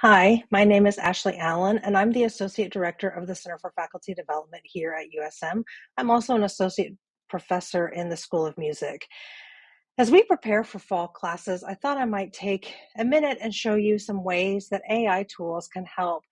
Hi, my name is Ashley Allen, and I'm the Associate Director of the Center for Faculty Development here at USM. I'm also an Associate Professor in the School of Music. As we prepare for fall classes, I thought I might take a minute and show you some ways that AI tools can help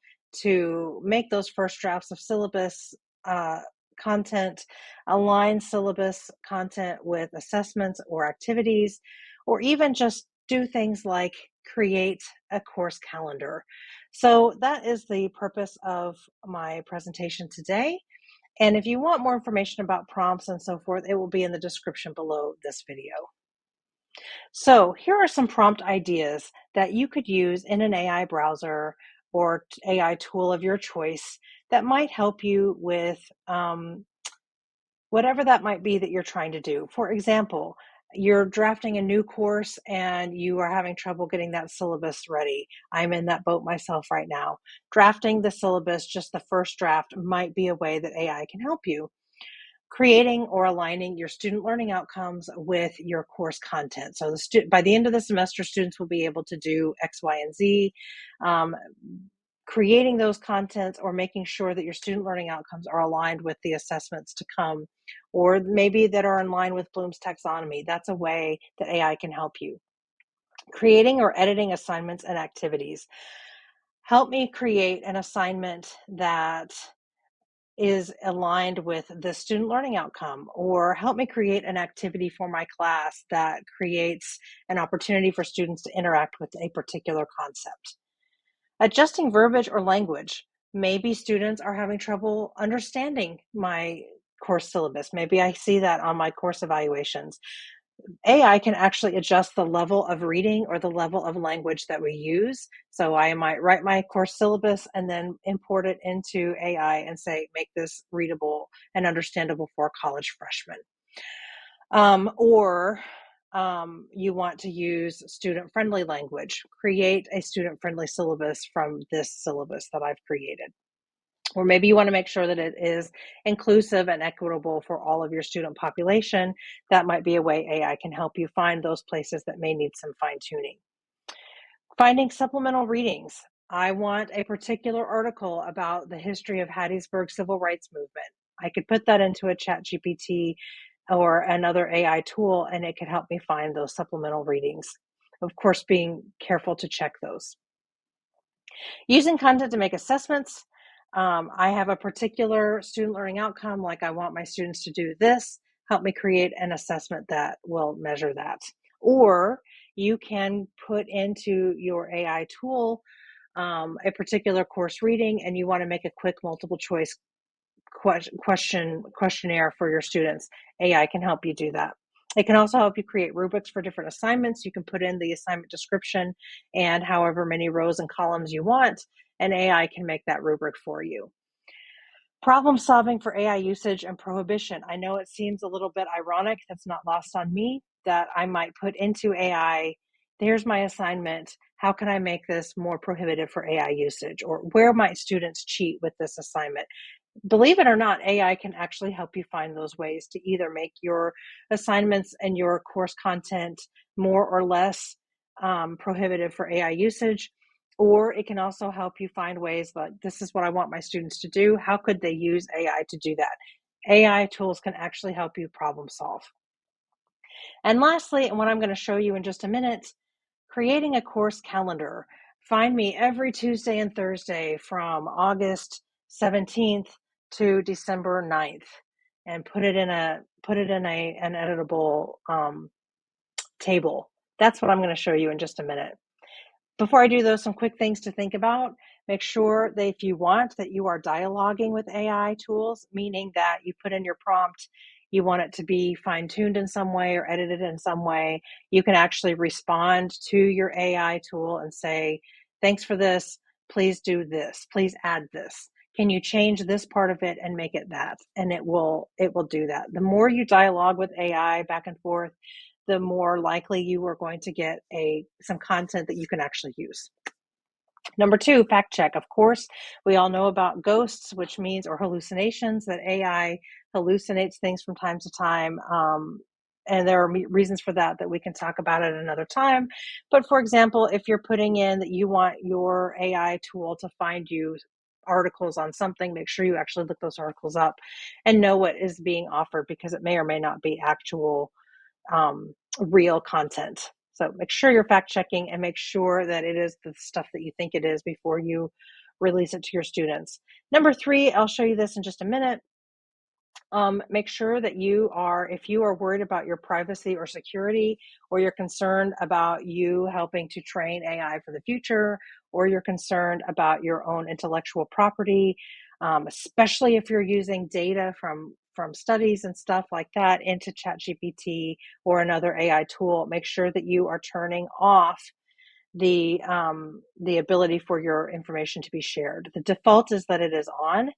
to make those first drafts of syllabus uh, content, align syllabus content with assessments or activities, or even just do things like create a course calendar. So that is the purpose of my presentation today. And if you want more information about prompts and so forth, it will be in the description below this video. So here are some prompt ideas that you could use in an AI browser or AI tool of your choice that might help you with whatever that might be that you're trying to do. For example, you're drafting a new course and you are having trouble getting that syllabus ready. I'm in that boat myself right now. Drafting the syllabus, just the first draft, might be a way that AI can help you. Creating or aligning your student learning outcomes with your course content. So by the end of the semester, students will be able to do X, Y, and Z. Um, Creating those contents or making sure that your student learning outcomes are aligned with the assessments to come, or maybe that are in line with Bloom's taxonomy. That's a way that AI can help you. Creating or editing assignments and activities. Help me create an assignment that is aligned with the student learning outcome, or help me create an activity for my class that creates an opportunity for students to interact with a particular concept. Adjusting verbiage or language. Maybe students are having trouble understanding my course syllabus. Maybe I see that on my course evaluations. AI can actually adjust the level of reading or the level of language that we use. So I might write my course syllabus and then import it into AI and say, make this readable and understandable for a college freshman. Or you want to use student-friendly language. Create a student-friendly syllabus from this syllabus that I've created. Or maybe you want to make sure that it is inclusive and equitable for all of your student population. That might be a way AI can help you find those places that may need some fine-tuning. Finding supplemental readings. I want a particular article about the history of Hattiesburg civil rights movement. I could put that into a chat GPT or another AI tool, and it could help me find those supplemental readings. Of course, being careful to check those. Using content to make assessments. I have a particular student learning outcome, like I want my students to do this. Help me create an assessment that will measure that. Or you can put into your AI tool a particular course reading, and you want to make a quick multiple choice questionnaire for your students. AI can help you do that. It can also help you create rubrics for different assignments. You can put in the assignment description and however many rows and columns you want, and AI can make that rubric for you. Problem solving for AI usage and prohibition. I know it seems a little bit ironic, that's not lost on me, that I might put into AI, there's my assignment, how can I make this more prohibitive for AI usage? Or where might students cheat with this assignment? Believe it or not, AI can actually help you find those ways to either make your assignments and your course content more or less prohibitive for AI usage, or it can also help you find ways like, this is what I want my students to do. How could they use AI to do that? AI tools can actually help you problem solve. And lastly, and what I'm going to show you in just a minute, creating a course calendar. Find me every Tuesday and Thursday from August 17th to December 9th, and put it in an editable table. That's what I'm going to show you in just a minute. Before I do those, some quick things to think about. Make sure that if you want, that you are dialoguing with AI tools, meaning that you put in your prompt, you want it to be fine-tuned in some way or edited in some way. You can actually respond to your AI tool and say, thanks for this, please do this, please add this. Can you change this part of it and make it that? And it will do that. The more you dialogue with AI back and forth, the more likely you are going to get some content that you can actually use. Number two, fact check. Of course, we all know about ghosts, which means, or hallucinations, that AI hallucinates things from time to time. and there are reasons for that we can talk about at another time. But for example, if you're putting in that you want your AI tool to find you articles on something, make sure you actually look those articles up and know what is being offered, because it may or may not be actual real content. So make sure you're fact checking and make sure that it is the stuff that you think it is before you release it to your students. Number 3, I'll show you this in just a minute. Make sure that if you are worried about your privacy or security, or you're concerned about you helping to train AI for the future, or you're concerned about your own intellectual property, especially if you're using data from studies and stuff like that into ChatGPT or another AI tool, make sure that you are turning off the ability for your information to be shared. The default is that it is on.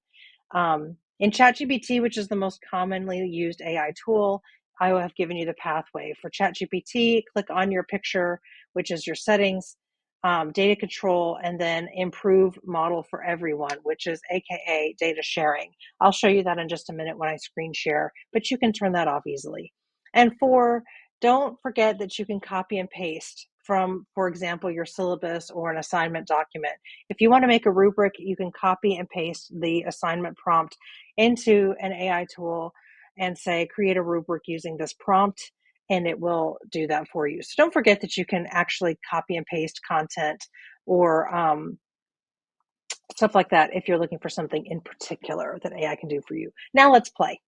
In ChatGPT, which is the most commonly used AI tool, I will have given you the pathway. For ChatGPT, click on your picture, which is your settings, data control, and then improve model for everyone, which is AKA data sharing. I'll show you that in just a minute when I screen share, but you can turn that off easily. And 4, don't forget that you can copy and paste from, for example, your syllabus or an assignment document. If you want to make a rubric, you can copy and paste the assignment prompt into an AI tool and say, create a rubric using this prompt, and it will do that for you. So don't forget that you can actually copy and paste content or stuff like that if you're looking for something in particular that AI can do for you. Now let's play.